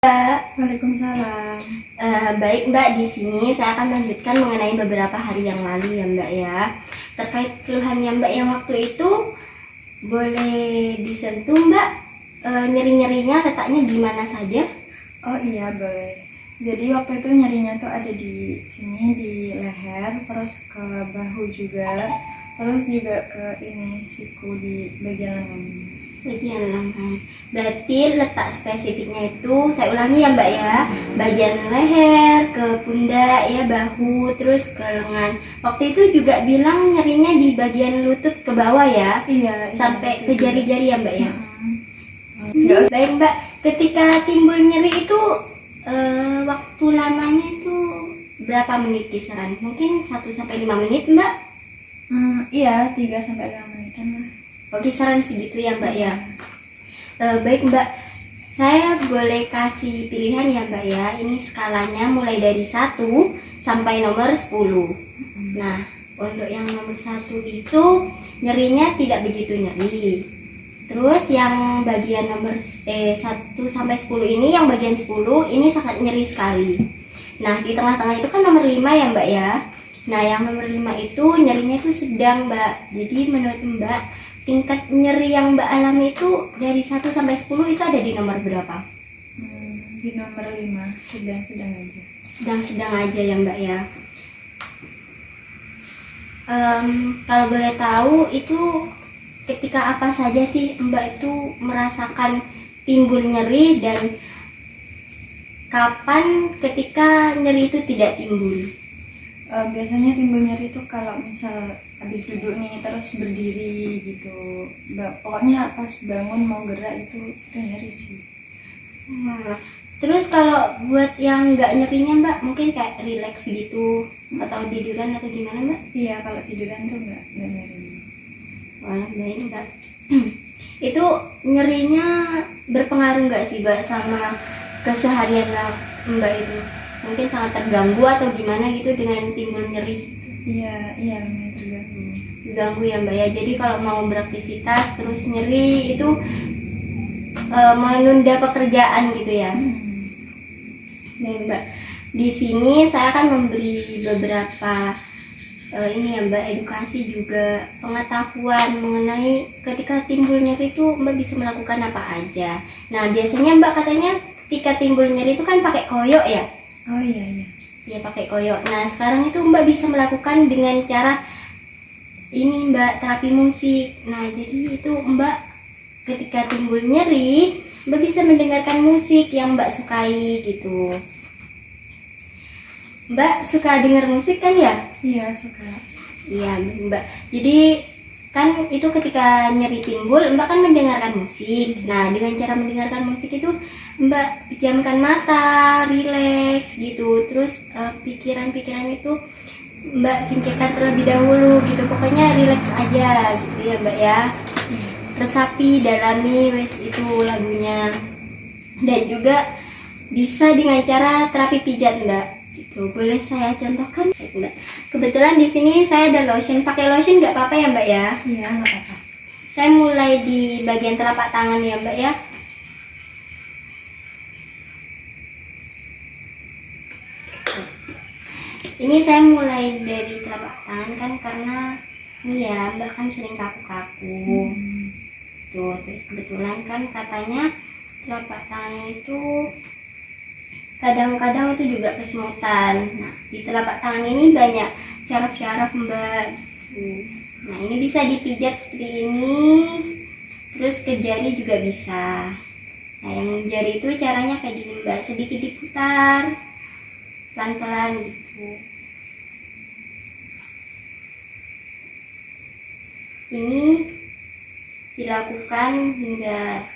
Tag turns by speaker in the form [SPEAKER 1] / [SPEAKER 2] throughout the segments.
[SPEAKER 1] Waalaikumsalam.
[SPEAKER 2] Baik Mbak, di sini saya akan melanjutkan mengenai beberapa hari yang lalu ya Mbak ya. Terkait keluhannya Mbak yang waktu itu, boleh disentuh Mbak, nyeri-nyerinya letaknya di mana saja?
[SPEAKER 1] Oh iya, boleh. Jadi waktu itu nyerinya tuh ada di sini, di leher, terus ke bahu juga, terus juga ke ini siku di bagian lengan.
[SPEAKER 2] Bagian lengan. Berarti letak spesifiknya itu, saya ulangi ya Mbak ya, bagian leher, ke pundak ya, bahu, terus ke lengan. Waktu itu juga bilang nyerinya di bagian lutut ke bawah ya,
[SPEAKER 1] Iya,
[SPEAKER 2] sampai ke jari-jari ya Mbak ya.
[SPEAKER 1] Enggak usah.
[SPEAKER 2] Baik Mbak, ketika timbul nyeri itu waktu lamanya itu berapa menit kisaran? Mungkin 1-5 menit Mbak?
[SPEAKER 1] Iya, 3-5 menitan lah.
[SPEAKER 2] Oh, kisaran segitu ya Mbak ya. Baik Mbak, saya boleh kasih pilihan ya Mbak ya. Ini skalanya mulai dari 1 sampai nomor 10. Nah, untuk yang nomor 1 itu nyerinya tidak begitu nyeri. Terus yang bagian nomor 1 sampai 10 ini, yang bagian 10 ini sangat nyeri sekali. Nah, di tengah-tengah itu kan nomor 5 ya Mbak ya. Nah, yang nomor 5 itu nyerinya itu sedang Mbak. Jadi menurut Mbak, tingkat nyeri yang Mbak alami itu dari 1 sampai 10 itu ada di nomor berapa?
[SPEAKER 1] Di nomor 5, sedang-sedang aja.
[SPEAKER 2] Sedang-sedang aja ya Mbak ya. Kalau boleh tahu itu ketika apa saja sih Mbak itu merasakan timbul nyeri, dan kapan ketika nyeri itu tidak timbul?
[SPEAKER 1] Biasanya timbul nyeri itu kalau misal habis duduk nih terus berdiri gitu. Pokoknya pas bangun mau gerak itu nyeri sih.
[SPEAKER 2] Nah, terus kalau buat yang nggak nyerinya Mbak, mungkin kayak relax gitu atau tiduran atau gimana Mbak?
[SPEAKER 1] Iya, kalau tiduran tuh nggak nyeri.
[SPEAKER 2] Wah, baik Mbak. Itu nyerinya berpengaruh nggak sih Mbak sama keseharian Mbak itu? Mungkin sangat terganggu atau gimana gitu dengan timbul nyeri?
[SPEAKER 1] Iya, memang terganggu.
[SPEAKER 2] Terganggu ya Mbak ya. Jadi kalau mau beraktivitas terus nyeri itu menunda pekerjaan gitu ya. Baik Mbak. Di sini saya akan memberi beberapa ini ya Mbak, edukasi juga pengetahuan mengenai ketika timbul nyeri itu Mbak bisa melakukan apa aja. Nah, biasanya Mbak katanya ketika timbul nyeri itu kan pakai koyok ya?
[SPEAKER 1] Oh iya.
[SPEAKER 2] Ya, pakai koyok. Nah, sekarang itu Mbak bisa melakukan dengan cara ini Mbak, terapi musik. Nah, jadi itu Mbak ketika timbul nyeri, Mbak bisa mendengarkan musik yang Mbak sukai gitu. Mbak suka dengar musik kan ya?
[SPEAKER 1] Iya, suka.
[SPEAKER 2] Iya Mbak. Jadi kan itu ketika nyeri timbul, Mbak kan mendengarkan musik. Nah, dengan cara mendengarkan musik itu Mbak pejamkan mata, rileks gitu. Terus pikiran-pikiran itu Mbak singkirkan terlebih dahulu gitu. Pokoknya rileks aja gitu ya Mbak ya. Resapi, dalami wes itu lagunya. Dan juga bisa dengan cara terapi pijat Mbak. Gitu. Boleh saya contohkan Mbak? Kebetulan di sini saya ada lotion. Pakai lotion nggak apa-apa ya Mbak ya?
[SPEAKER 1] Iya, nggak apa-apa.
[SPEAKER 2] Saya mulai di bagian telapak tangan ya Mbak ya. Ini saya mulai dari telapak tangan kan, karena ini ya Mbak kan sering kaku-kaku. Tuh, terus kebetulan kan katanya telapak tangannya itu kadang-kadang itu juga kesemutan. Nah, di telapak tangan ini banyak syaraf-syaraf Mbak. Nah, ini bisa dipijat seperti ini. Terus ke jari juga bisa. Nah, yang jari itu caranya kayak gini Mbak, sedikit diputar, pelan-pelan gitu. Ini dilakukan hingga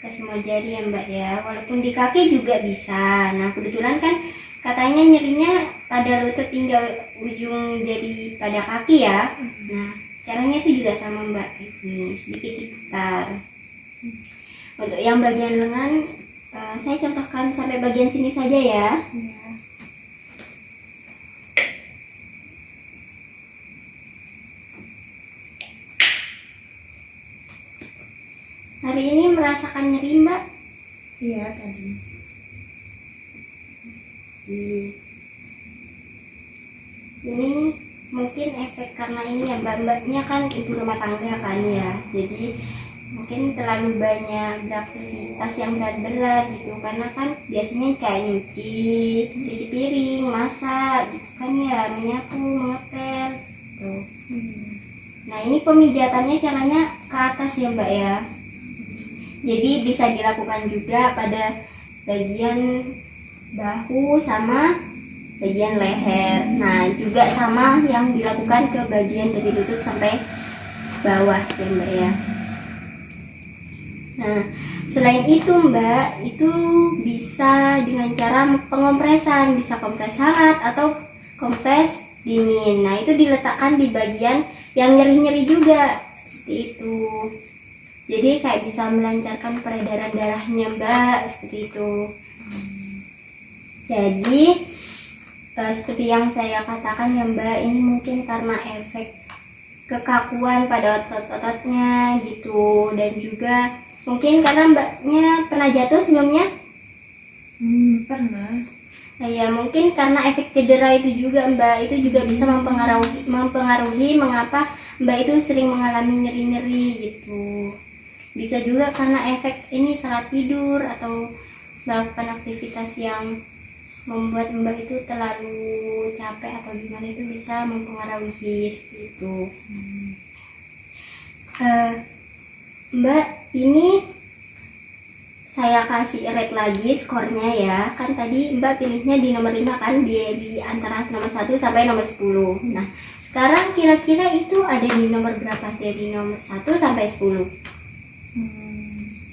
[SPEAKER 2] ke semua jari ya Mbak ya, walaupun di kaki juga bisa. Nah, kebetulan kan katanya nyerinya pada lutut hingga ujung jari pada kaki ya. Nah, caranya itu juga sama Mbak, ini sedikit diputar. Untuk yang bagian lengan, saya contohkan sampai bagian sini saja ya.
[SPEAKER 1] Iya.
[SPEAKER 2] Hari ini merasakan nyeri Mbak?
[SPEAKER 1] Iya, tadi.
[SPEAKER 2] Ini mungkin efek karena ini ya mbaknya kan ibu rumah tangga kan ya, jadi mungkin terlalu banyak beraktivitas yang berat-berat gitu, karena kan biasanya kayak cuci piring, masak gitu kan ya, menyapu, mengepel tuh. Nah ini pemijatannya caranya ke atas ya mbak ya, jadi bisa dilakukan juga pada bagian bahu sama bagian leher. Nah juga sama yang dilakukan ke bagian dari lutut sampai bawah ya mbak ya. Nah, selain itu mbak, itu bisa dengan cara pengompresan, bisa kompres hangat atau kompres dingin. Nah, itu diletakkan di bagian yang nyeri-nyeri juga, seperti itu. Jadi kayak bisa melancarkan peredaran darahnya mbak, seperti itu. Jadi, seperti yang saya katakan ya mbak, ini mungkin karena efek kekakuan pada otot-ototnya gitu, dan juga mungkin karena mbaknya pernah jatuh sebelumnya.
[SPEAKER 1] Pernah.
[SPEAKER 2] Nah, ya mungkin karena efek cedera itu juga mbak, itu juga bisa mempengaruhi mengapa mbak itu sering mengalami nyeri-nyeri gitu. Bisa juga karena efek ini saat tidur atau melakukan aktivitas yang membuat mbak itu terlalu capek atau gimana, itu bisa mempengaruhi seperti itu. Mbak, ini saya kasih rate lagi skornya ya. Kan tadi Mbak pilihnya di nomor 5 kan, di antara nomor 1 sampai nomor 10. Nah, sekarang kira-kira itu ada di nomor berapa? Dari nomor 1 sampai 10?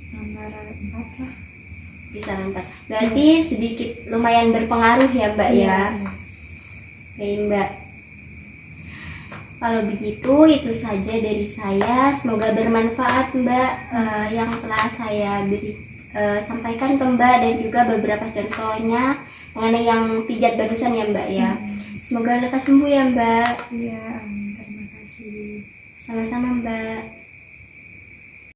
[SPEAKER 1] Nomor 4 lah.
[SPEAKER 2] Bisa 4. Berarti sedikit lumayan berpengaruh ya Mbak ya. Oke Mbak. Kalau begitu itu saja dari saya. Semoga bermanfaat Mbak yang telah saya sampaikan ke Mbak, dan juga beberapa contohnya mengenai yang pijat barusan ya Mbak ya. Semoga lekas sembuh ya Mbak.
[SPEAKER 1] Iya, terima kasih.
[SPEAKER 2] Sama-sama Mbak.